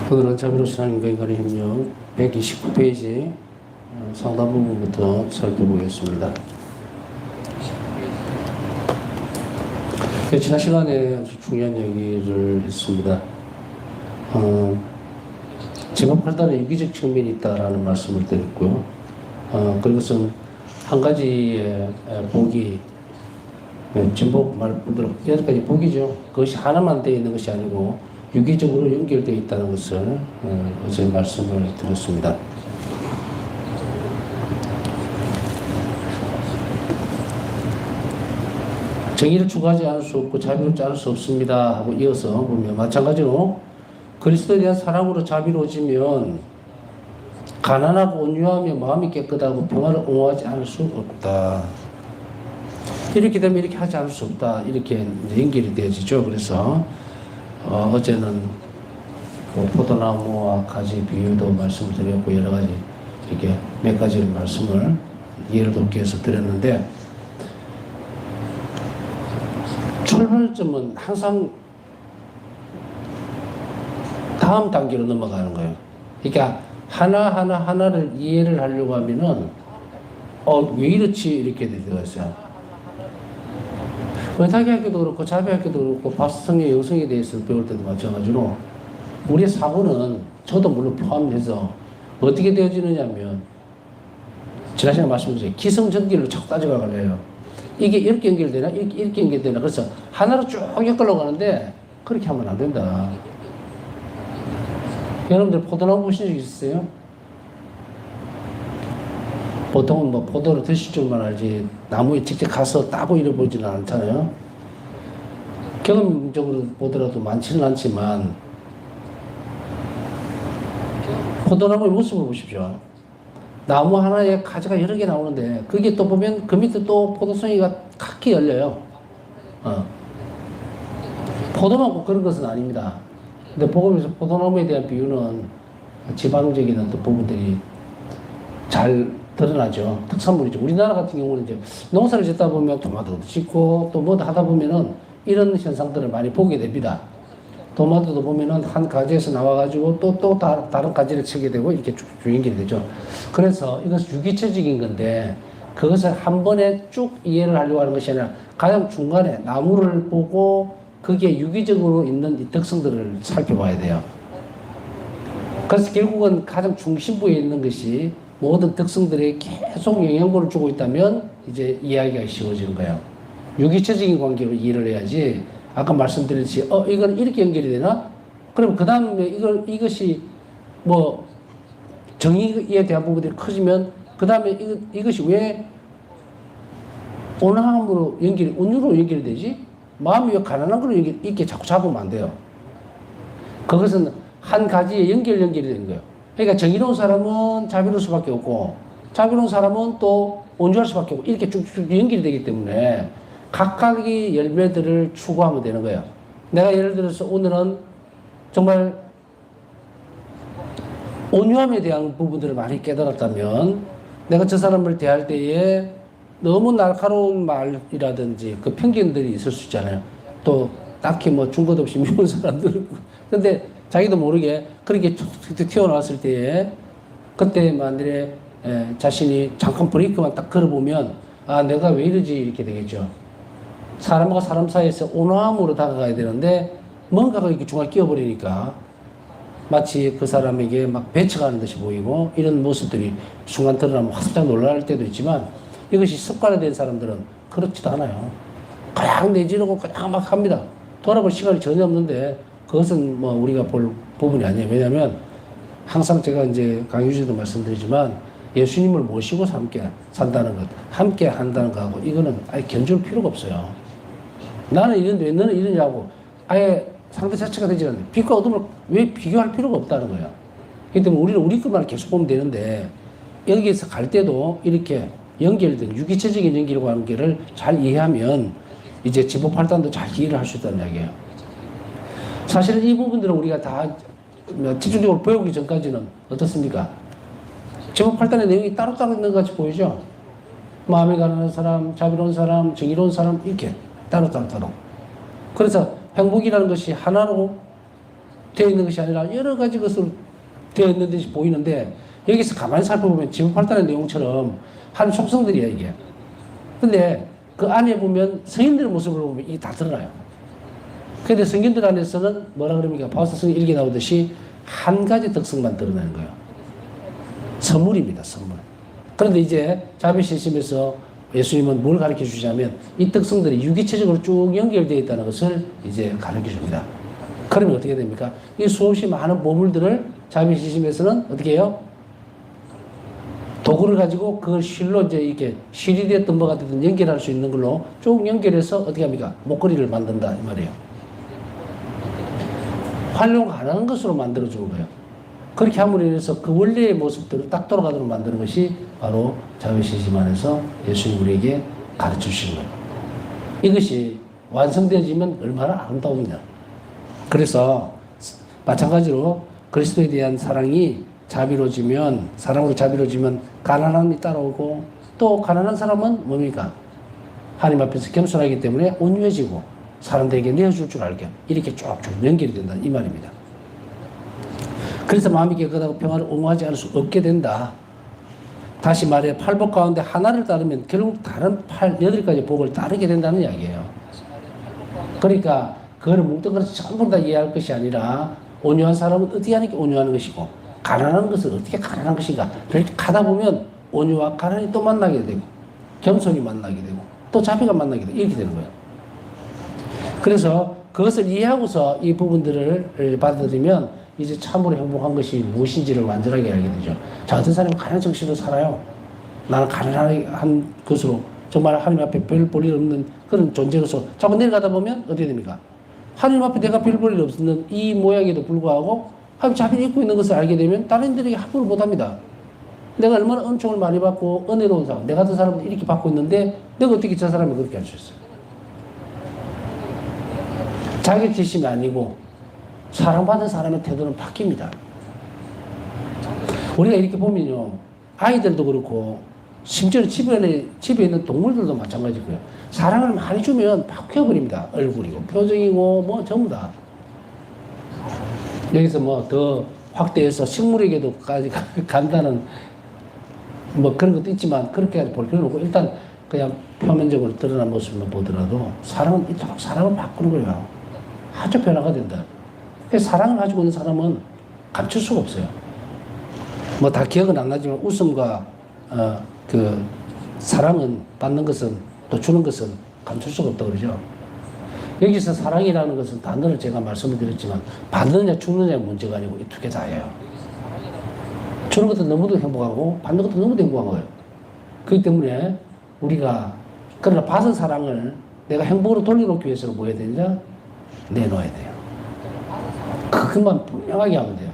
오늘은 자비로운 하나님과 인간의 협력 129페이지 상당 부분부터 살펴보겠습니다. 지난 시간에 아주 중요한 얘기를 했습니다. 지금 판단에 유기적 측면이 있다라는 말씀을 드렸고요. 그것은 한 가지의 복이 진복 말대로 여러 가지 복이죠. 그것이 하나만 되어 있는 것이 아니고 유기적으로 연결되어 있다는 것을 어제 말씀을 드렸습니다. 정의를 추구하지 않을 수 없고 자비롭지 않을 수 없습니다 하고 이어서 보면 마찬가지로 그리스도에 대한 사랑으로 자비로워지면 가난하고 온유하며 마음이 깨끗하고 평화를 옹호하지 않을 수 없다. 이렇게 되면 이렇게 하지 않을 수 없다. 이렇게 연결이 되어지죠. 그래서 어제는 포도나무와 가지 비유도 말씀드렸고 여러 가지 이렇게 몇 가지 말씀을 이해를 돕기 위해서 드렸는데 출발점은 항상 다음 단계로 넘어가는 거예요. 그러니까 하나를 이해를 하려고 하면은 왜 이렇지 이렇게 되어 있어요. 원탁의학교도 그렇고 자비학교도 그렇고 밥성의 영성에 대해서 배울 때도 마찬가지로 우리의 사고는 저도 물론 포함해서 어떻게 되어지느냐면 지난 시간에 말씀드렸죠. 기성전기로 자꾸 따져가려요. 이게 이렇게 연결되나 이렇게 연결되나 그래서 하나로 쭉 엮으려고 하는데 그렇게 하면 안 된다. 여러분들 포도나무 보신 적 있으세요? 보통은 뭐 포도를 드실 줄만 알지 나무에 직접 가서 따고 이래 보지는 않잖아요. 경험적으로 보더라도 많지는 않지만 포도나무의 모습을 보십시오. 나무 하나에 가지가 여러 개 나오는데 그게 또 보면 그 밑에 또 포도송이가 각기 열려요. 포도만 꼭 그런 것은 아닙니다. 근데 복음에서 포도나무에 대한 비유는 지방적인 어떤 부분들이 잘 드러나죠. 특산물이죠. 우리나라 같은 경우는 이제 농사를 짓다 보면 토마토도 짓고 또 뭐 하다 보면은 이런 현상들을 많이 보게 됩니다. 토마토도 보면은 한 가지에서 나와가지고 또 다른 가지를 치게 되고 이렇게 쭉 연결이 되죠. 그래서 이것은 유기체적인 건데 그것을 한 번에 쭉 이해를 하려고 하는 것이 아니라 가장 중간에 나무를 보고 그게 유기적으로 있는 이 특성들을 살펴봐야 돼요. 그래서 결국은 가장 중심부에 있는 것이 모든 특성들에 계속 영향분을 주고 있다면 이제 이야기가 쉬워지는 거예요. 유기체적인 관계로 이해를 해야지. 아까 말씀드렸듯이 이건 이렇게 연결이 되나? 그럼 그 다음에 이것이 뭐 정의에 대한 부분들이 커지면 그 다음에 이것이 왜 온화함으로 온유로 연결이 되지? 마음이 왜 가난한 걸로 이렇게 자꾸 잡으면 안 돼요. 그것은 한 가지에 연결이 되는 거예요. 그러니까 정의로운 사람은 자비로울 수밖에 없고 자비로운 사람은 또 온유할 수밖에 없고 이렇게 쭉쭉 연결이 되기 때문에 각각의 열매들을 추구하면 되는 거예요. 내가 예를 들어서 오늘은 정말 온유함에 대한 부분들을 많이 깨달았다면 내가 저 사람을 대할 때에 너무 날카로운 말이라든지 그 편견들이 있을 수 있잖아요. 또 딱히 뭐 준 것 없이 미운 사람들 근데 자기도 모르게 그렇게 툭툭 튀어나왔을 때에 그때 만일에 자신이 잠깐 브레이크만 딱 걸어보면 내가 왜 이러지 이렇게 되겠죠. 사람과 사람 사이에서 온화함으로 다가가야 되는데 뭔가가 이렇게 중간에 끼어버리니까 마치 그 사람에게 막 배척하는 듯이 보이고 이런 모습들이 순간 드러나면 화들짝 놀랄 때도 있지만 이것이 습관화된 사람들은 그렇지도 않아요. 그냥 내지르고 그냥 막 합니다. 돌아볼 시간이 전혀 없는데 그것은 뭐 우리가 볼 부분이 아니에요. 왜냐하면 항상 제가 이제 강유주도 말씀드리지만 예수님을 모시고 함께 산다는 것, 함께 한다는 거하고 이거는 아예 견줄 필요가 없어요. 나는 이런데 왜 너는 이러냐고 아예 상대 자체가 되지 않는데 빛과 어둠을 왜 비교할 필요가 없다는 거야. 그렇기 때문에 우리는 우리 것만 계속 보면 되는데 여기에서 갈 때도 이렇게 연결된 유기체적인 연결과 관계를 잘 이해하면 이제 지법팔단도 잘 이해를 할 수 있다는 이야기예요. 사실은 이 부분들은 우리가 다 집중적으로 배우기 전까지는 어떻습니까? 지법팔단의 내용이 따로따로 있는 것 같이 보이죠? 마음이 가난한 사람, 자비로운 사람, 정의로운 사람 이렇게 따로. 그래서 행복이라는 것이 하나로 되어 있는 것이 아니라 여러 가지 것으로 되어 있는 듯이 보이는데 여기서 가만히 살펴보면 지붕8단의 내용처럼 한 속성들이야 이게. 근데 그 안에 보면 성인들의 모습을 보면 이게 다 드러나요. 근데 성인들 안에서는 뭐라 그럽니까? 바울서성 1기 나오듯이 한 가지 특성만 드러나는 거예요. 선물입니다. 선물. 그런데 이제 자비신심에서 예수님은 뭘 가르쳐 주자면 이 특성들이 유기체적으로 쭉 연결되어 있다는 것을 이제 가르쳐 줍니다. 그러면 어떻게 됩니까? 이 수없이 많은 보물들을 자비신심에서는 어떻게 해요? 도구를 가지고 그걸 실로 이제 이렇게 실이 되었던 뭐가 되든 연결할 수 있는 걸로 쭉 연결해서 어떻게 합니까? 목걸이를 만든다 이 말이에요. 활용 가능한 것으로 만들어주는 거예요. 그렇게 함으로 인해서 그 원래의 모습들을 딱 돌아가도록 만드는 것이 바로 자비신심 안에서 예수님 우리에게 가르쳐 주신 거예요. 이것이 완성되어지면 얼마나 아름다우냐. 그래서 마찬가지로 그리스도에 대한 사랑이 자비로워지면, 사랑으로 자비로워지면 가난함이 따라오고, 또 가난한 사람은 뭡니까? 하나님 앞에서 겸손하기 때문에 온유해지고 사람들에게 내어줄 줄 알게 이렇게 쭉쭉 연결이 된다 이 말입니다. 그래서 마음이 깨끗하고 평화를 옹호하지 않을 수 없게 된다. 다시 말해 팔복 가운데 하나를 따르면 결국 다른 8가지 복을 따르게 된다는 이야기예요. 그러니까 그거를 뭉뚱그려서 전부 다 이해할 것이 아니라 온유한 사람은 어떻게 하는 게 온유한 것이고 가난한 것은 어떻게 가난한 것인가 이렇게 가다 보면 온유와 가난이 또 만나게 되고 겸손이 만나게 되고 또 자비가 만나게 되고 이렇게 되는 거예요. 그래서 그것을 이해하고서 이 부분들을 받아들이면 이제 참으로 행복한 것이 무엇인지를 완전하게 알게 되죠. 자, 어떤 사람이 가난한 정신으로 살아요. 나는 가난한 것으로 정말 하나님 앞에 별 볼 일 없는 그런 존재로서 자꾸 내려가다 보면 어떻게 됩니까? 하나님 앞에 내가 별 볼 일 없는 이 모양에도 불구하고 하나님 자비를 입고 있는 것을 알게 되면 다른 이들에게 함부로 못합니다. 내가 얼마나 은총을 많이 받고 은혜로운 사람, 내 같은 사람도 이렇게 받고 있는데 내가 어떻게 저 사람을 그렇게 할 수 있어요? 자격지심이 아니고 사랑받는 사람의 태도는 바뀝니다. 우리가 이렇게 보면요. 아이들도 그렇고 심지어 집에 있는 동물들도 마찬가지고요. 사랑을 많이 주면 바뀌어버립니다. 얼굴이고 표정이고 뭐 전부 다. 여기서 뭐 더 확대해서 식물에게도까지 간다는 뭐 그런 것도 있지만 그렇게까지 볼 필요는 없고 일단 그냥 표면적으로 드러난 모습만 보더라도 사랑은 이토록 사랑을 바꾸는 거예요. 아주 변화가 된다. 사랑을 가지고 있는 사람은 감출 수가 없어요. 뭐 다 기억은 안 나지만 웃음과 그 사랑은 받는 것은 또 주는 것은 감출 수가 없다고 그러죠. 여기서 사랑이라는 것은 단어를 제가 말씀을 드렸지만 받느냐 주느냐의 문제가 아니고 이 두 개 다예요. 주는 것도 너무도 행복하고 받는 것도 너무도 행복한 거예요. 그렇기 때문에 우리가 그러나 받은 사랑을 내가 행복으로 돌려놓기 위해서는 뭐 해야 되냐? 내놓아야 돼요. 그것만 분명하게 하면 돼요.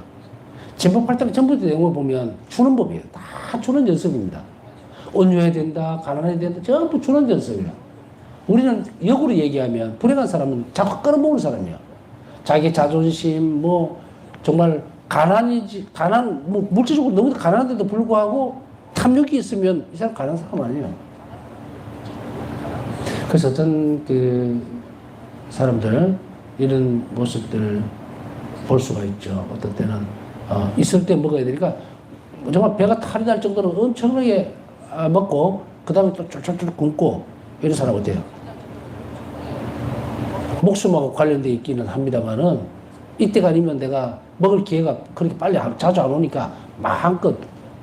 진법팔당의 전부 내용을 보면 주는 법이에요. 다 주는 연습입니다. 온유해야 된다, 가난해야 된다, 전부 주는 연습이에요. 우리는 역으로 얘기하면 불행한 사람은 자꾸 끌어모으는 사람이에요. 자기 자존심, 뭐 정말 뭐 물질적으로 너무 가난한데도 불구하고 탐욕이 있으면 이 사람 가난한 사람 아니에요. 그래서 어떤 그 사람들 이런 모습들을 볼 수가 있죠. 어떤 때는 있을 때 먹어야 되니까 정말 배가 탈이 날 정도로 엄청나게 먹고 그 다음에 또 쫄쫄쫄 굶고 이런 사람 어때요? 목숨하고 관련되어 있기는 합니다만은 이때가 아니면 내가 먹을 기회가 그렇게 빨리 자주 안 오니까 마음껏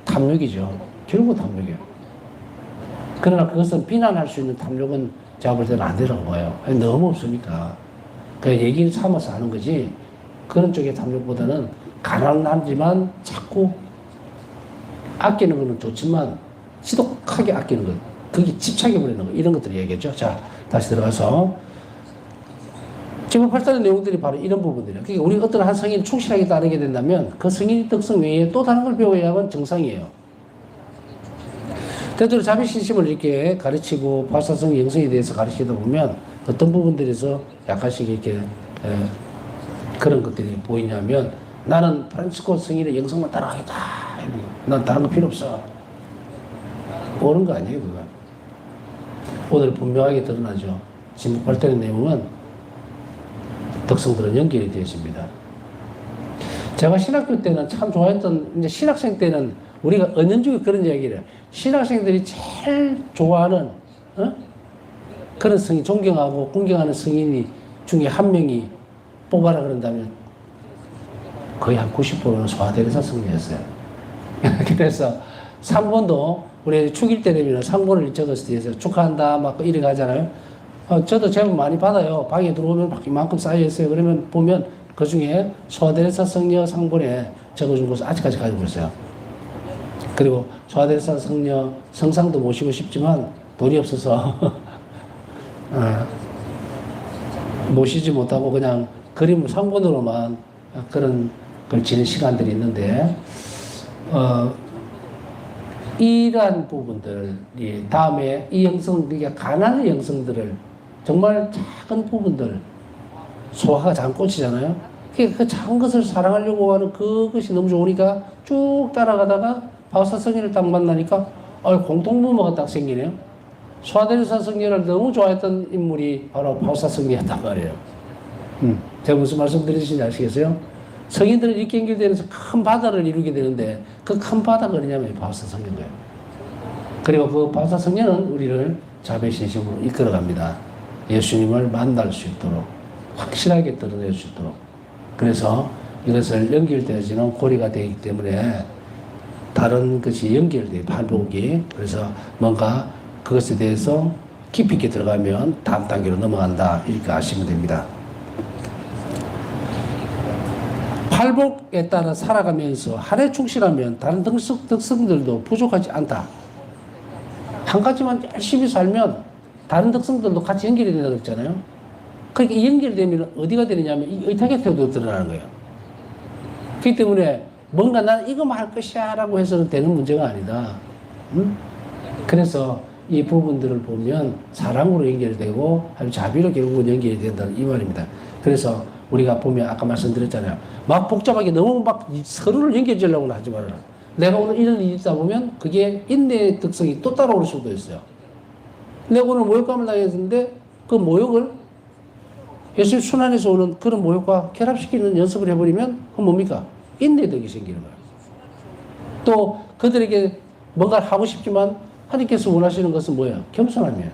탐욕이죠. 결국은 탐욕이에요. 그러나 그것은 비난할 수 있는 탐욕은 제가 볼 때는 안 되는 거예요. 너무 없으니까. 그냥 얘기를 삼아서 하는 거지 그런 쪽의 탐욕보다는 가난하지만 자꾸 아끼는 거는 좋지만 지독하게 아끼는 것, 그게 집착해버리는 거, 이런 것들을 얘기했죠. 자, 다시 들어가서 지금 8단의 내용들이 바로 이런 부분들이에요. 그러니까 우리 어떤 한 성인을 충실하게 따르게 된다면 그 성인의 특성 외에 또 다른 걸 배워야 하면 정상이에요. 대체로 자비신심을 이렇게 가르치고 발사성 영성에 대해서 가르치다 보면 어떤 부분들에서 약간씩 이렇게 그런 것들이 보이냐면 나는 프란치스코 성인의 영성만 따라가겠다. 난 다른 거 필요 없어. 옳은 거 아니에요, 그거. 오늘 분명하게 드러나죠. 진묵 8단의 내용은 특성들은 연결이 되어 있습니다. 제가 신학교 때는 참 좋아했던, 이제 신학생 때는 우리가 은연중에 그런 이야기를 해요. 신학생들이 제일 좋아하는, 그런 성인, 존경하고 공경하는 성인이 중에 한 명이 뽑아라 그런다면 거의 한 90%는 소아대리사 성인이었어요. 그래서 상본도 우리 축일 때 되면 상본을 적었을 때 축하한다 막 이렇게 하잖아요. 저도 제법 많이 받아요. 방에 들어오면 막 이만큼 쌓여있어요. 그러면 보면 그 중에 소아대리사 성녀 상본에 적어준 것을 아직까지 가지고 있어요. 그리고 소아대리사 성녀 성상도 모시고 싶지만 돈이 없어서 모시지 못하고 그냥 그림 상본으로만 그런 걸 지는 시간들이 있는데 이러한 부분들이 다음에 이 영성, 그러니까 가난의 영성들을 정말 작은 부분들 소화가 작은 꽃이잖아요. 그 작은 것을 사랑하려고 하는 그것이 너무 좋으니까 쭉 따라가다가 바우사 성녀를 딱 만나니까 공통부모가 딱 생기네요. 소아대리사 성녀를 너무 좋아했던 인물이 바로 바우사 성녀였단 말이에요. 제가 무슨 말씀 드리시는지 아시겠어요? 성인들은 이렇게 연결되면서 큰 바다를 이루게 되는데 그 큰 바다가 어디냐면 바우사 성녀인 거예요. 그리고 그 바우사 성녀는 우리를 자비신심으로 이끌어갑니다. 예수님을 만날 수 있도록 확실하게 드러낼 수 있도록. 그래서 이것을 연결되어지는 고리가 되기 때문에 다른 것이 연결돼요. 반복이. 그래서 뭔가 그것에 대해서 깊이 있게 들어가면 다음 단계로 넘어간다. 이렇게 아시면 됩니다. 팔복에 따라 살아가면서 한해 충실하면 다른 특성들도 부족하지 않다. 한 가지만 열심히 살면 다른 특성들도 같이 연결이 된다고 했잖아요. 그러니까 이 연결되면 어디가 되느냐면 이 의탁의 태도도 드러나는 거예요. 그렇기 때문에 뭔가 나는 이거만 할 것이야 라고 해서는 되는 문제가 아니다. 그래서 이 부분들을 보면 사랑으로 연결되고 자비로 결국은 연결이 된다는 이 말입니다. 그래서 우리가 보면 아까 말씀드렸잖아요. 막 복잡하게 너무 막 서로를 연결지으려고는 하지 말아라. 내가 오늘 이런 일이 있다 보면 그게 인내의 특성이 또 따라올 수도 있어요. 내가 오늘 모욕감을 당했는데 그 모욕을 예수님 순환에서 오는 그런 모욕과 결합시키는 연습을 해버리면 그건 뭡니까? 인내의 덕이 생기는 거예요. 또 그들에게 뭔가를 하고 싶지만 하나님께서 원하시는 것은 뭐예요? 겸손함이에요.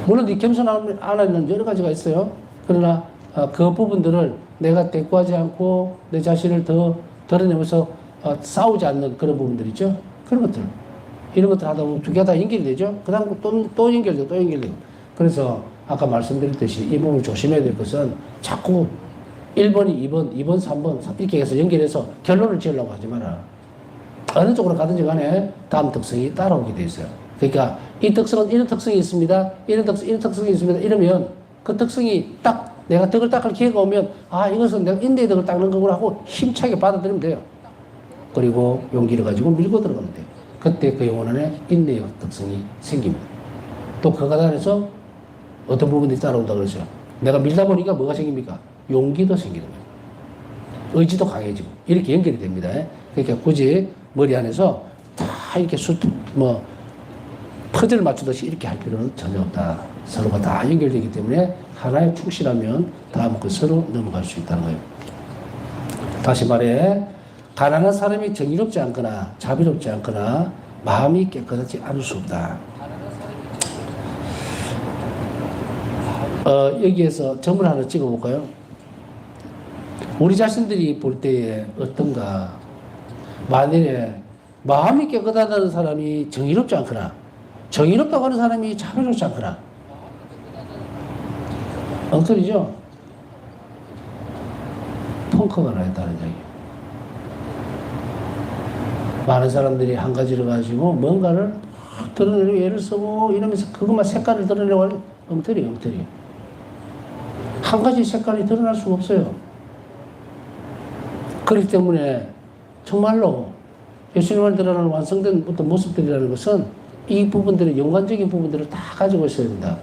물론 이 겸손함 안에는 여러 가지가 있어요. 그러나 그 부분들을 내가 대꾸하지 않고 내 자신을 더 드러내면서 싸우지 않는 그런 부분들 있죠. 그런 것들. 이런 것들 하다 보면 두 개가 다 연결이 되죠. 그 다음 또 연결되고 또 연결되고. 그래서 아까 말씀드렸듯이 이 부분을 조심해야 될 것은 자꾸 1번이 2번, 2번, 3번 이렇게 해서 연결해서 결론을 지으려고 하지 마라. 어느 쪽으로 가든지 간에 다음 특성이 따라오게 돼 있어요. 그러니까 이 특성은 이런 특성이 있습니다. 이런 특성이 있습니다. 이러면 그 특성이 딱 내가 덕을 닦을 기회가 오면 이것은 내가 인내의 덕을 닦는 거구나 하고 힘차게 받아들이면 돼요. 그리고 용기를 가지고 밀고 들어가면 돼요. 그때 그 영혼 안에 인내의 특성이 생깁니다. 또 그 과정에서 어떤 부분들이 따라온다 그러죠. 내가 밀다 보니까 뭐가 생깁니까? 용기도 생기는 거예요. 의지도 강해지고 이렇게 연결이 됩니다. 그러니까 굳이 머리 안에서 다 이렇게 퍼즐 맞추듯이 이렇게 할 필요는 전혀 없다. 서로가 다 연결되기 때문에 하나에 충실하면 다음 것으로 넘어갈 수 있다는 거예요. 다시 말해 가난한 사람이 정의롭지 않거나 자비롭지 않거나 마음이 깨끗하지 않을 수 없다. 여기에서 점을 하나 찍어볼까요? 우리 자신들이 볼 때에 어떤가? 만일에 마음이 깨끗하다는 사람이 정의롭지 않거나 정의롭다고 하는 사람이 자비롭지 않거나 엉터리죠? 펑크가 나 있다는 얘기예요. 많은 사람들이 한 가지를 가지고 뭔가를 드러내려고 애를 쓰고 이러면서 그것만 색깔을 드러내려고 하는 엉터리. 한 가지 색깔이 드러날 수가 없어요. 그렇기 때문에 정말로 예수님을 드러나는 완성된 어떤 모습들이라는 것은 이 부분들의 연관적인 부분들을 다 가지고 있어야 된다.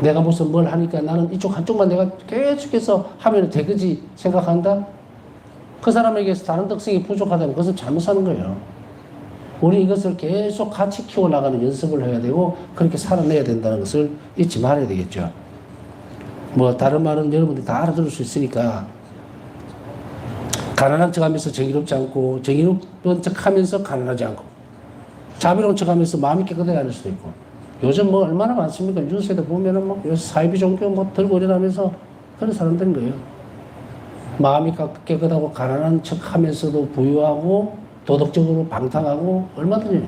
내가 무슨 뭘 하니까 나는 이쪽 한쪽만 내가 계속해서 하면 되겠지 생각한다? 그 사람에게서 다른 특성이 부족하다면 그것은 잘못 사는 거예요. 우리 이것을 계속 같이 키워나가는 연습을 해야 되고 그렇게 살아내야 된다는 것을 잊지 말아야 되겠죠. 뭐 다른 말은 여러분들이 다 알아들을 수 있으니까 가난한 척하면서 정의롭지 않고 정의로운 척하면서 가난하지 않고 자비로운 척하면서 마음이 깨끗하지 않을 수도 있고 요즘 뭐 얼마나 많습니까? 뉴스에도 보면은 뭐 요새 사이비 종교 뭐 들고 일어나면서 그런 사람들인 거예요. 마음이 깨끗하고 가난한 척하면서도 부유하고 도덕적으로 방탕하고 얼마든지.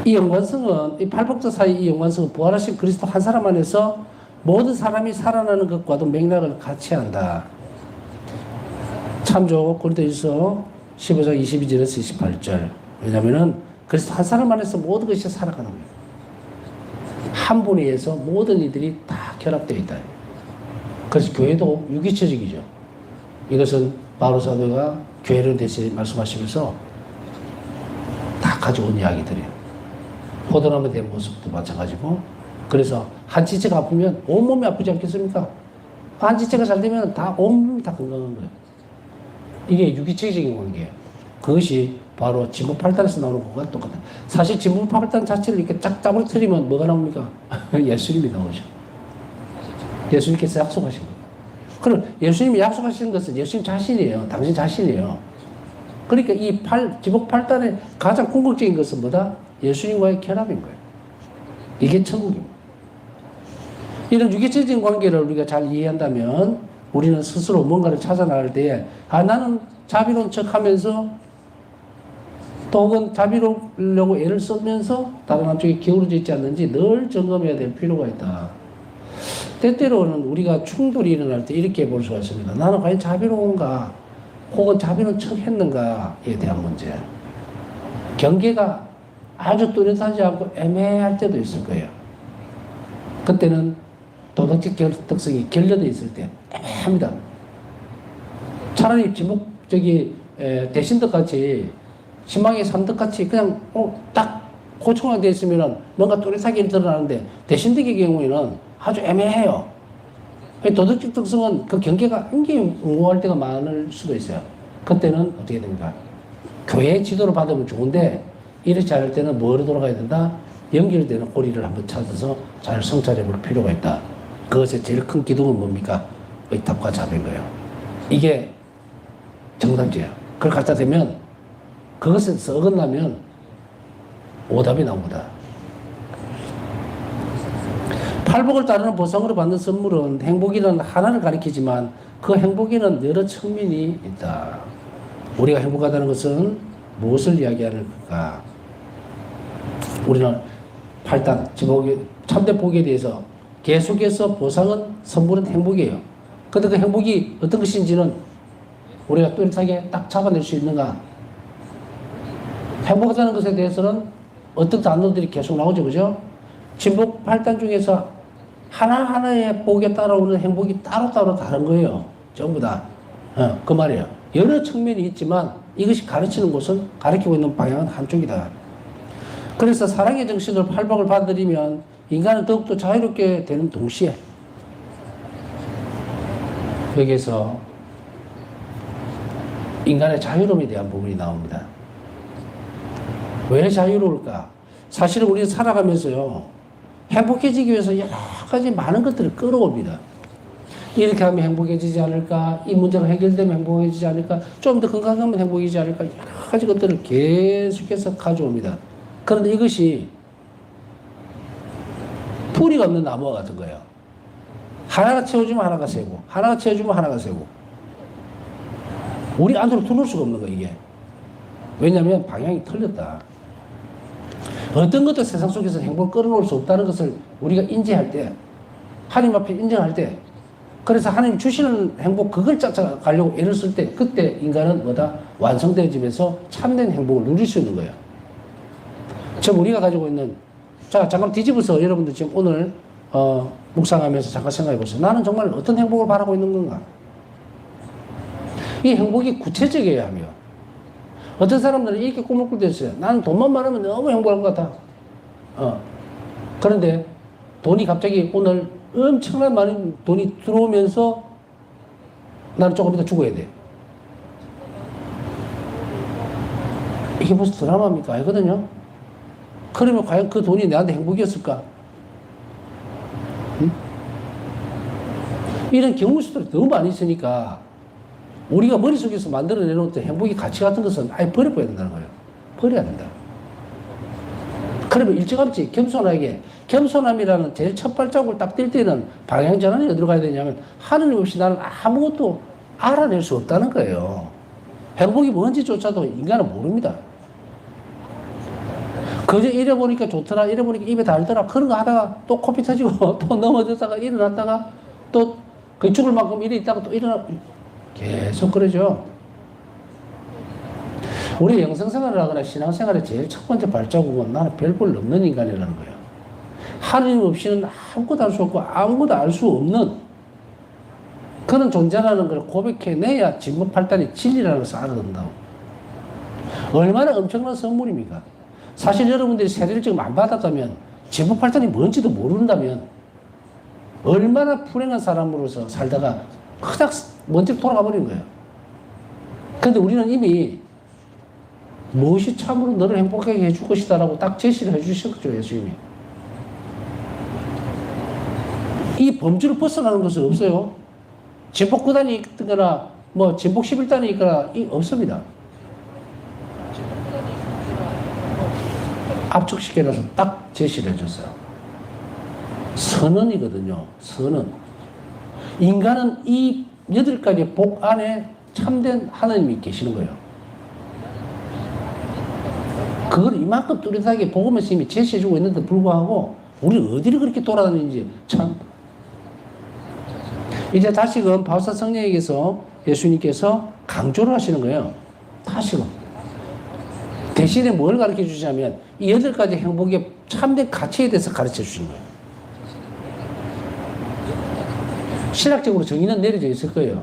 이 연관성은 이 팔복자 사이 이 연관성은 부활하신 그리스도 한 사람 안에서 모든 사람이 살아나는 것과도 맥락을 같이 한다. 참조 고린도후서 15장 22절에서 28절. 왜냐면은 그리스도 한 사람 안에서 모든 것이 살아가는 거예요. 한 분에 의해서 모든 이들이 다 결합되어 있다. 그래서 교회도 유기체적이죠. 이것은 바울 사도가 교회를 대신 말씀하시면서 다 가져온 이야기들이에요. 포도나무에 대한 모습도 마찬가지고. 그래서 한 지체가 아프면 온몸이 아프지 않겠습니까? 한 지체가 잘 되면 다 온몸이 다 건강한 거예요. 이게 유기체적인 관계예요. 그것이 바로 진보팔단에서 나오는 것과 똑같아요. 사실 진보팔단 자체를 이렇게 쫙 짜부러뜨리면 뭐가 나옵니까? 예수님이 나오죠. 예수님께서 약속하신 거예요. 그럼 예수님이 약속하시는 것은 예수님 자신이에요. 당신 자신이에요. 그러니까 이 지복팔단의 가장 궁극적인 것은 뭐다? 예수님과의 결합인 거예요. 이게 천국입니다. 이런 유기체적인 관계를 우리가 잘 이해한다면 우리는 스스로 뭔가를 찾아 나갈 때에 나는 자비로운 척하면서 혹은 자비로우려고 애를 쓰면서 다른 한쪽에 기울어져 있지 않는지 늘 점검해야 될 필요가 있다. 때때로는 우리가 충돌이 일어날 때 이렇게 볼 수가 있습니다. 나는 과연 자비로운가 혹은 자비로운 척 했는가에 대한 문제. 경계가 아주 뚜렷하지 않고 애매할 때도 있을 거예요. 그때는 도덕적 특성이 결여되어 있을 때 애매합니다. 차라리 대신덕같이 신망의 산덕같이 그냥 딱 고청화되어 있으면 뭔가 또렷하게 드러나는데 대신덕의 경우에는 아주 애매해요. 도덕적 특성은 그 경계가 굉장히模糊할 때가 많을 수도 있어요. 그때는 어떻게 됩니까? 교회 지도를 받으면 좋은데 이렇지 않을 때는 뭐로 돌아가야 된다? 연결되는 고리를 한번 찾아서 잘 성찰해 볼 필요가 있다. 그것의 제일 큰 기둥은 뭡니까? 의탑과 자비인 거예요. 이게 정답지예요. 그걸 갖다 대면 그것에서 어긋나면 오답이 나옵니다. 팔복을 따르는 보상으로 받는 선물은 행복이라는 하나를 가리키지만 그 행복에는 여러 측면이 있다. 우리가 행복하다는 것은 무엇을 이야기하는가? 우리는 팔단, 참된 복에 대해서 계속해서 보상은 선물은 행복이에요. 그런데 그 행복이 어떤 것인지는 우리가 뚜렷하게 딱 잡아낼 수 있는가? 행복하다는 것에 대해서는 어떤 단어들이 계속 나오죠, 그죠? 진복 8단 중에서 하나하나의 복에 따라오는 행복이 따로따로 다른 거예요. 전부 다. 그 말이에요. 여러 측면이 있지만 이것이 가르치는 곳은, 가르치고 있는 방향은 한쪽이다. 그래서 사랑의 정신으로 팔복을 받아들이면 인간은 더욱더 자유롭게 되는 동시에 여기에서 인간의 자유로움에 대한 부분이 나옵니다. 왜 자유로울까? 사실은 우리는 살아가면서요, 행복해지기 위해서 여러 가지 많은 것들을 끌어옵니다. 이렇게 하면 행복해지지 않을까? 이 문제가 해결되면 행복해지지 않을까? 좀 더 건강하면 행복해지지 않을까? 여러 가지 것들을 계속해서 가져옵니다. 그런데 이것이 뿌리가 없는 나무와 같은 거예요. 하나가 채워주면 하나가 새고, 하나가 채워주면 하나가 새고. 우리 안으로 들어올 수가 없는 거예요, 이게. 왜냐하면 방향이 틀렸다. 어떤 것도 세상 속에서 행복을 끌어놓을 수 없다는 것을 우리가 인지할 때, 하나님 앞에 인정할 때, 그래서 하나님 주시는 행복, 그걸 찾아가려고 애를 쓸 때, 그때 인간은 뭐다? 완성되어지면서 참된 행복을 누릴 수 있는 거예요. 지금 우리가 가지고 있는, 자, 잠깐 뒤집어서 여러분들 지금 오늘, 묵상하면서 잠깐 생각해 보세요. 나는 정말 어떤 행복을 바라고 있는 건가? 이 행복이 구체적이어야 하며, 어떤 사람들은 이렇게 꿈을 꿀 때 있어요. 나는 돈만 많으면 너무 행복한 것 같아. 그런데 돈이 갑자기 오늘 엄청난 많은 돈이 들어오면서 나는 조금 이따 죽어야 돼. 이게 무슨 드라마입니까? 아니거든요. 그러면 과연 그 돈이 내한테 행복이었을까? 응? 이런 경우 수들이 너무 많이 있으니까 우리가 머릿속에서 만들어내놓은 행복의 가치 같은 것은 아예 버려버려야 된다는 거예요. 버려야 된다. 그러면 일찌감치 겸손하게, 겸손함이라는 제일 첫 발자국을 딱 뗄 때는 방향 전환이 어디로 가야 되냐면 하느님 없이 나는 아무것도 알아낼 수 없다는 거예요. 행복이 뭔지조차도 인간은 모릅니다. 그저 이래보니까 좋더라, 이래보니까 입에 달더라, 그런 거 하다가 또 코피 터지고 또 넘어졌다가 일어났다가 또 그 죽을 만큼 일이 있다가 또 일어나, 계속 그러죠. 우리 영성생활을 하거나 신앙생활의 제일 첫 번째 발자국은 나는 별 볼 없는 인간이라는 거예요. 하나님 없이는 아무것도 알 수 없고 아무것도 알 수 없는 그런 존재라는 걸 고백해내야 진법팔단이 진리라는 것을 알아듣는다고. 얼마나 엄청난 선물입니까? 사실 여러분들이 세례를 지금 안 받았다면, 진법팔단이 뭔지도 모른다면 얼마나 불행한 사람으로서 살다가 그냥 먼저 돌아가 버린 거예요. 그런데 우리는 이미 무엇이 참으로 너를 행복하게 해줄 것이다 라고 딱 제시를 해주셨죠, 예수님이. 이 범주를 벗어나는 것은 없어요. 진복 9단이 있거나 뭐 진복 11단이 있거나 없습니다. 압축시켜놔서 딱 제시를 해줬어요. 선언이거든요. 선언. 인간은 이 8가지 복 안에 참된 하나님이 계시는 거예요. 그걸 이만큼 뚜렷하게 복음에서 이미 제시해주고 있는데 불구하고 우리 어디를 그렇게 돌아다니는지 참. 이제 다시금 바울사 성령에게서 예수님께서 강조를 하시는 거예요. 다시금. 대신에 뭘 가르쳐 주시냐면 이 8가지 행복의 참된 가치에 대해서 가르쳐 주시는 거예요. 신학적으로 정의는 내려져 있을 거예요.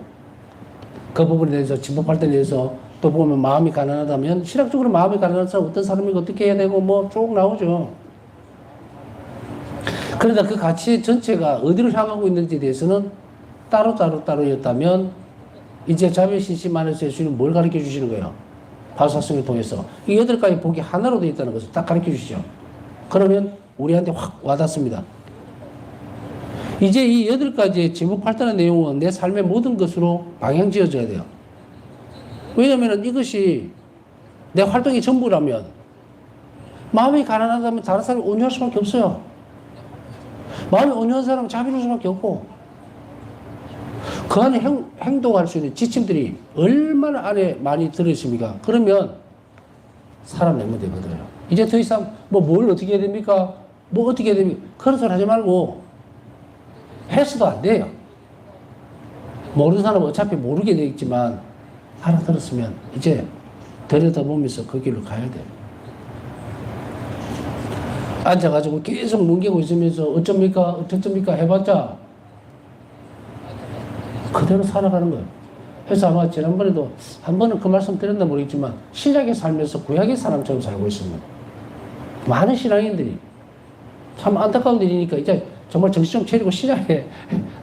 그 부분에 대해서 진법할 때 대해서 또 보면 마음이 가난하다면 신학적으로 마음이 가난한 사람 어떤 사람이 어떻게 해야 되고 뭐 쭉 나오죠. 그러다 그 가치 전체가 어디로 향하고 있는지에 대해서는 따로였다면 이제 자비신심 안에서 예수님은 뭘 가르쳐 주시는 거예요? 바울사성을 통해서 이 8가지 복이 하나로 되어 있다는 것을 딱 가르쳐 주시죠. 그러면 우리한테 확 와닿습니다. 이제 이 8가지의 진법팔단의 내용은 내 삶의 모든 것으로 방향 지어져야 돼요. 왜냐하면 이것이 내 활동의 전부라면 마음이 가난하다면 다른 사람이 온유할 수밖에 없어요. 마음이 온유한 사람은 자비로울 수밖에 없고 그 안에 행동할 수 있는 지침들이 얼마나 안에 많이 들어있습니까? 그러면 살아내면 되거든요. 이제 더 이상 뭘 어떻게 해야 됩니까? 뭐 어떻게 해야 됩니까? 그런 소리 하지 말고 해서도 안 돼요. 모르는 사람은 어차피 모르게 되어 있지만 알아들었으면 이제 들여다보면서 그 길로 가야 돼요. 앉아가지고 계속 뭉개고 있으면서 어쩝니까 해봤자 그대로 살아가는 거예요. 그래서 아마 지난번에도 한 번은 그 말씀 드렸나 모르겠지만 신약에 살면서 구약의 사람처럼 살고 있습니다. 많은 신앙인들이 참 안타까운 일이니까 이제 정말 정신 좀 차리고 신약의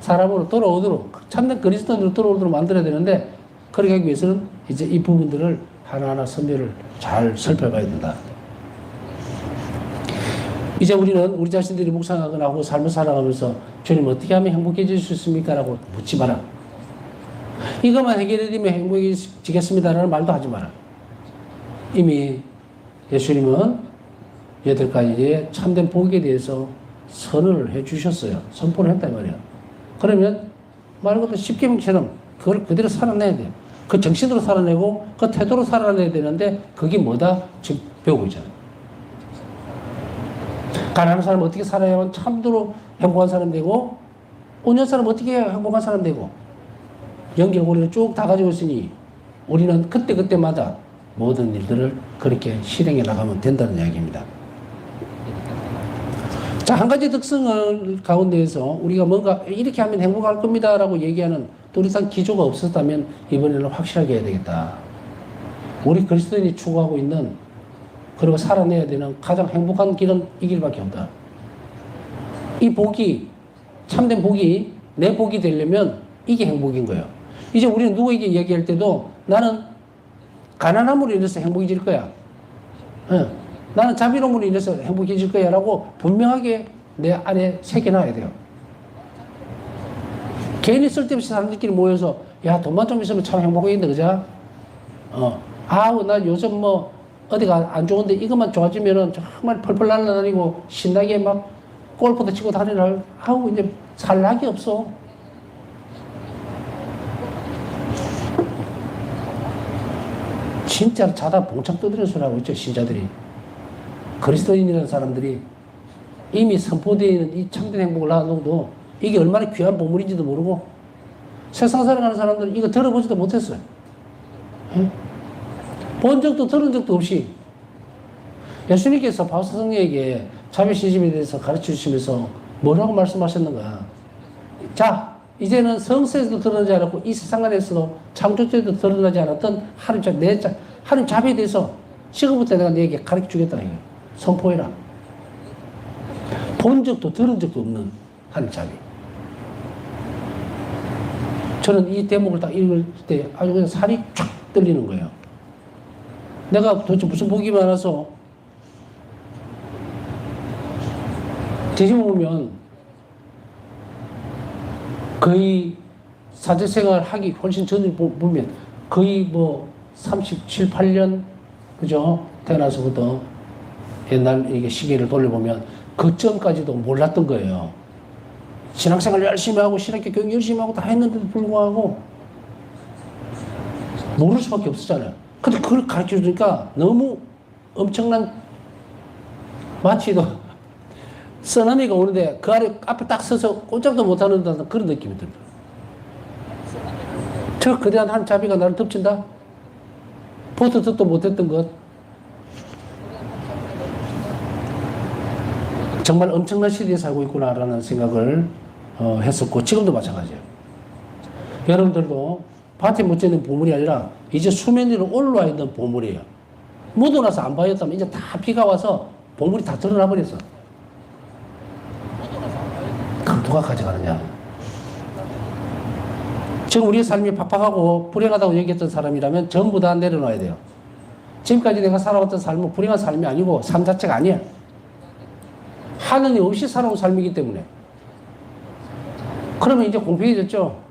사람으로 돌아오도록 참된 그리스도인으로 돌아오도록 만들어야 되는데 그렇게 하기 위해서는 이제 이 부분들을 하나하나 선별을 잘 살펴봐야 된다. 이제 우리는 우리 자신들이 묵상하거나 하고 삶을 살아가면서 주님 어떻게 하면 행복해질 수 있습니까? 라고 묻지 마라. 이것만 해결해드리면 행복해지겠습니다라는 말도 하지 마라. 이미 예수님은 8가지의 참된 복에 대해서 선언을 해 주셨어요. 선포를 했단 말이에요. 그러면 말 그대로 십계명처럼 그걸 그대로 살아내야 돼요. 그 정신으로 살아내고 그 태도로 살아내야 되는데 그게 뭐다? 지금 배우고 있잖아요. 가난한 사람 어떻게 살아야만 참으로 행복한 사람 되고 온유한 사람 어떻게 해야 행복한 사람 되고 연결고리를 쭉 다 가지고 있으니 우리는 그때그때마다 모든 일들을 그렇게 실행해 나가면 된다는 이야기입니다. 자, 한 가지 특성을 가운데에서 우리가 뭔가 이렇게 하면 행복할 겁니다 라고 얘기하는 뚜렷한 기조가 없었다면 이번에는 확실하게 해야 되겠다. 우리 그리스도인이 추구하고 있는 그리고 살아내야 되는 가장 행복한 길은 이 길밖에 없다. 이 복이 참된 복이 내 복이 되려면 이게 행복인 거예요. 이제 우리는 누구에게 이야기할 때도 나는 가난함으로 인해서 행복해질 거야. 나는 자비로움으로 인해서 행복해질 거야 라고 분명하게 내 안에 새겨놔야 돼요. 괜히 쓸데없이 사람들끼리 모여서 야 돈만 좀 있으면 참 행복하겠는데 그죠? 아우 나 요즘 뭐 어디가 안 좋은데 이것만 좋아지면은 정말 펄펄 날아다니고 신나게 막 골프도 치고 다니라. 아우 이제 살 낙이 없어. 진짜 자다 봉창 떠드는 소리 하고 있죠, 신자들이. 그리스도인이라는 사람들이 이미 선포되어 있는 이 참된 행복을 놔둬도 이게 얼마나 귀한 보물인지도 모르고 세상 살아가는 사람들은 이거 들어보지도 못했어요. 예? 본 적도 들은 적도 없이 예수님께서 바우스 성령에게 자매 시집에 대해서 가르쳐 주시면서 뭐라고 말씀하셨는가? 자, 이제는 성세에서도 드러나지 않았고 이 세상 안에서도 창조 때도 드러나지 않았던 하나님 자비에 대해서 지금부터 내가 너에게 가르쳐 주겠다. 선포해라. 본 적도 들은 적도 없는 하나님 자비. 저는 이 대목을 딱 읽을 때 아주 그냥 살이 쫙 떨리는 거예요. 내가 도대체 무슨 복이 많아서 뒤집어 보면 거의 사제생활 하기 훨씬 전에 보면 거의 뭐 37, 8년 그죠? 태어나서부터 옛날 이게 시계를 돌려보면 그 전까지도 몰랐던 거예요. 신앙생활 열심히 하고 신학교 교육 열심히 하고 다 했는데도 불구하고 모를 수밖에 없었잖아요. 근데 그걸 가르쳐 주니까 너무 엄청난 마치 쓰나미가 오는데 그 앞에 딱 서서 꼼짝도 못하는 그런 느낌이 들어요. 저 거대한 한 자비가 나를 덮친다? 보도 듣도 못했던 것. 정말 엄청난 시대에 살고 있구나라는 생각을 했었고 지금도 마찬가지예요. 여러분들도 밭에 묻혀있는 보물이 아니라 이제 수면 위로 올라와 있는 보물이에요. 묻어나서 안 보였다면 이제 다 비가 와서 보물이 다 드러나 버렸어. 그럼 누가 가져가느냐? 지금 우리의 삶이 팍팍하고 불행하다고 얘기했던 사람이라면 전부 다 내려놔야 돼요. 지금까지 내가 살아왔던 삶은 불행한 삶이 아니고 삶 자체가 아니야. 하느님 없이 살아온 삶이기 때문에. 그러면 이제 공평해졌죠.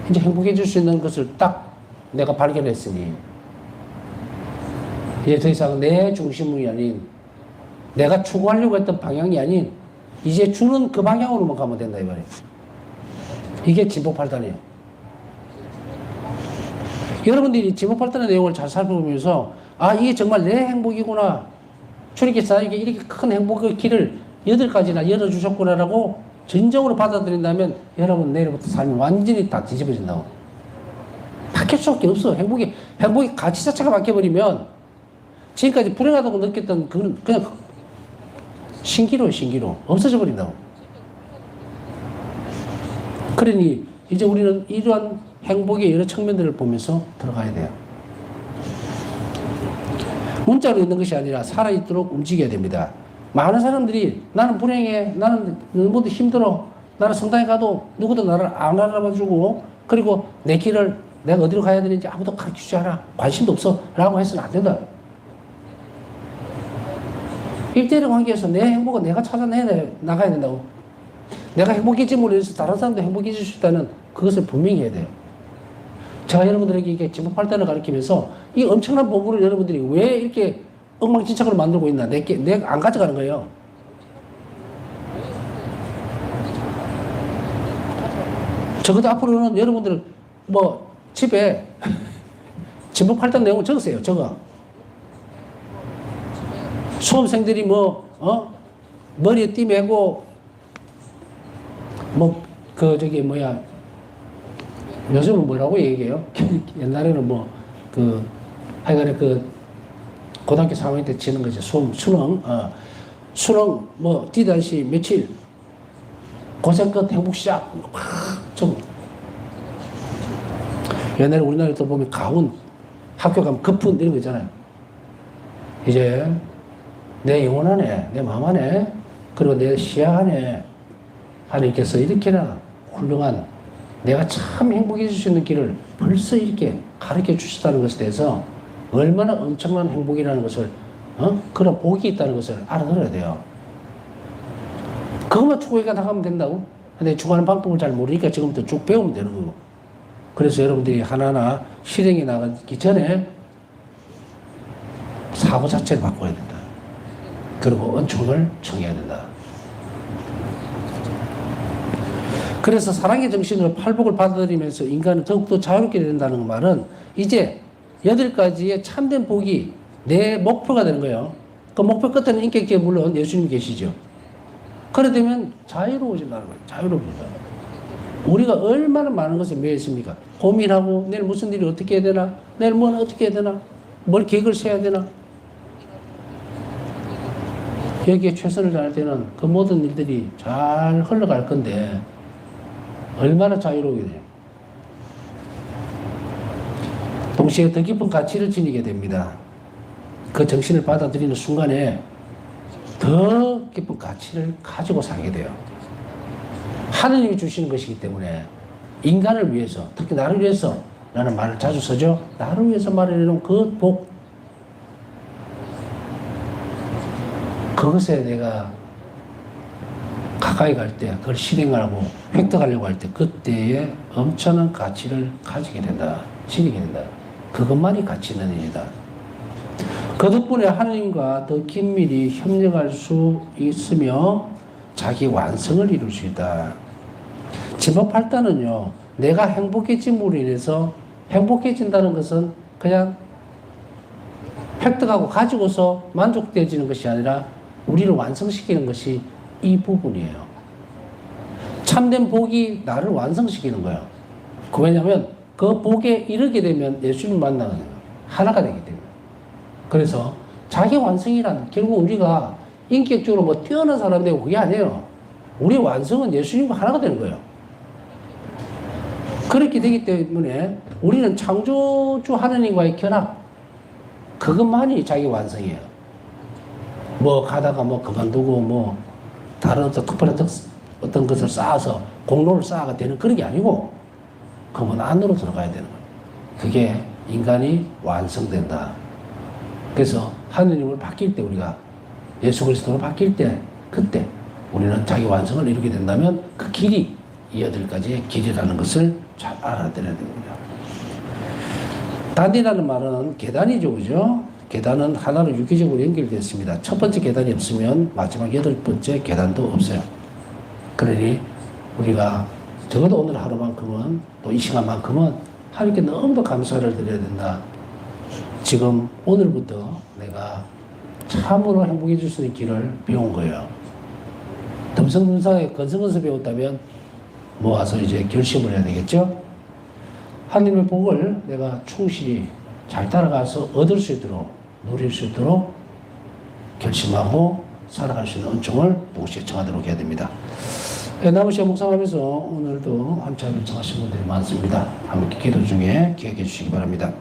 이제 행복해질 수 있는 것을 딱 내가 발견했으니 이제 더 이상 내 중심이 아닌 내가 추구하려고 했던 방향이 아닌 이제 주는 그 방향으로만 가면 된다 이 말이에요. 이게 진보팔단이에요. 여러분들이 진보팔단의 내용을 잘 살펴보면서 아 이게 정말 내 행복이구나. 주님께서 나에게 이렇게 큰 행복의 길을 8가지나 열어주셨구나라고 진정으로 받아들인다면 여러분 내일부터 삶이 완전히 다 뒤집어진다고. 바뀔 수밖에 없어. 행복이 가치 자체가 바뀌어버리면 지금까지 불행하다고 느꼈던 그냥 신기로예요. 신기로. 없어져 버린다고. 그러니 이제 우리는 이러한 행복의 여러 측면들을 보면서 들어가야 돼요. 문자로 있는 것이 아니라 살아있도록 움직여야 됩니다. 많은 사람들이 나는 불행해, 나는 너무도 힘들어, 나는 성당에 가도 누구도 나를 안 알아봐주고 그리고 내 길을 내가 어디로 가야 되는지 아무도 가르쳐주지 않아, 관심도 없어 라고 해서는 안 된다. 1대1 관계에서 내 행복은 내가 나가야 된다고. 내가 행복해짐으로 인해서 다른 사람도 행복해질 수 있다는 그것을 분명히 해야 돼요. 제가 여러분들에게 이게 진보팔단을 가르치면서 이 엄청난 보물을 여러분들이 왜 이렇게 엉망진창으로 만들고 있나 내가 안 가져가는 거예요. 적어도 앞으로는 여러분들 뭐 집에 진보팔단 내용을 적으세요. 적어. 수험생들이 머리에 띠 매고 요즘은 뭐라고 얘기해요? 옛날에는 하여간에 고등학교 3학년 때 치는 거죠. 수능 D-4 며칠, 고생 끝 행복 시작. 옛날에 우리나라에 또 보면 가훈, 학교 가면 급훈 이런 거 있잖아요. 이제 내 영혼 안에, 내 마음 안에, 그리고 내 시야 안에 하나님께서 이렇게나 훌륭한 내가 참 행복해질 수 있는 길을 벌써 이렇게 가르쳐 주셨다는 것에 대해서 얼마나 엄청난 행복이라는 것을, 그런 복이 있다는 것을 알아들어야 돼요. 그것만 추구해 나가면 된다고? 근데 추구하는 방법을 잘 모르니까 지금부터 쭉 배우면 되는 거고. 그래서 여러분들이 하나하나 실행에 나가기 전에 사고 자체를 바꿔야 된다. 그리고 은총을 청해야 된다. 그래서 사랑의 정신으로 팔복을 받아들이면서 인간은 더욱더 자유롭게 된다는 말은 이제 8가지의 참된 복이 내 목표가 되는 거예요. 그 목표 끝에는 인격계 물론 예수님 계시죠. 그래 되면 자유로워진다는 거예요. 자유로워진다. 우리가 얼마나 많은 것에 매여 있습니까? 고민하고 내일 무슨 일이 어떻게 해야 되나? 내일 뭐는 어떻게 해야 되나? 뭘 계획을 세워야 되나? 여기에 최선을 다할 때는 그 모든 일들이 잘 흘러갈 건데 얼마나 자유로우게 돼요. 동시에 더 깊은 가치를 지니게 됩니다. 그 정신을 받아들이는 순간에 더 깊은 가치를 가지고 살게 돼요. 하느님이 주시는 것이기 때문에 인간을 위해서, 특히 나를 위해서 라는 말을 자주 쓰죠. 나를 위해서 마련해놓은 그 복, 그것에 내가 가까이 갈 때, 그걸 실행하고 획득하려고 할 때 그때에 엄청난 가치를 가지게 된다. 지니게 된다. 그것만이 가치 있는 일이다. 그 덕분에 하나님과 더 긴밀히 협력할 수 있으며 자기 완성을 이룰 수 있다. 지법 8단은요, 내가 행복해짐으로 인해서 행복해진다는 것은 그냥 획득하고 가지고서 만족되어지는 것이 아니라 우리를 완성시키는 것이 이 부분이에요. 참된 복이 나를 완성시키는 거예요. 왜냐하면 그 복에 이르게 되면 예수님 만나는 거예요. 하나가 되기 때문에. 그래서 자기 완성이란 결국 우리가 인격적으로 뭐 뛰어난 사람 되고 그게 아니에요. 우리 완성은 예수님과 하나가 되는 거예요. 그렇게 되기 때문에 우리는 창조주 하나님과의 결합, 그것만이 자기 완성이에요. 뭐 가다가 뭐 그만두고 뭐 다른 특별한 어떤 것을 쌓아서 공로를 쌓아가 되는 그런 게 아니고 그분 안으로 들어가야 되는 거예요. 그게 인간이 완성된다. 그래서 하느님을 바뀔 때 우리가 예수 그리스도로 바뀔 때 그때 우리는 자기 완성을 이루게 된다면 그 길이 이 8가지의 길이라는 것을 잘 알아들어야 됩니다. 단이라는 말은 계단이죠. 그죠? 계단은 하나로 유기적으로 연결되어 있습니다. 첫 번째 계단이 없으면 마지막 8번째 계단도 없어요. 그러니 우리가 적어도 오늘 하루만큼은 또 이 시간만큼은 하나님께 너무도 감사를 드려야 된다. 지금 오늘부터 내가 참으로 행복해질 수 있는 길을 배운 거예요. 덤성덤성하게 건성건성 배웠다면 모아서 이제 결심을 해야 되겠죠? 하나님의 복을 내가 충실히 잘 따라가서 얻을 수 있도록 누릴 수 있도록 결심하고 살아갈 수 있는 은총을 무엇이 청하도록 해야 됩니다. 남은 시간 묵상하면서 오늘도 한참 요청하신 분들이 많습니다. 함께 기도 중에 기억해 주시기 바랍니다.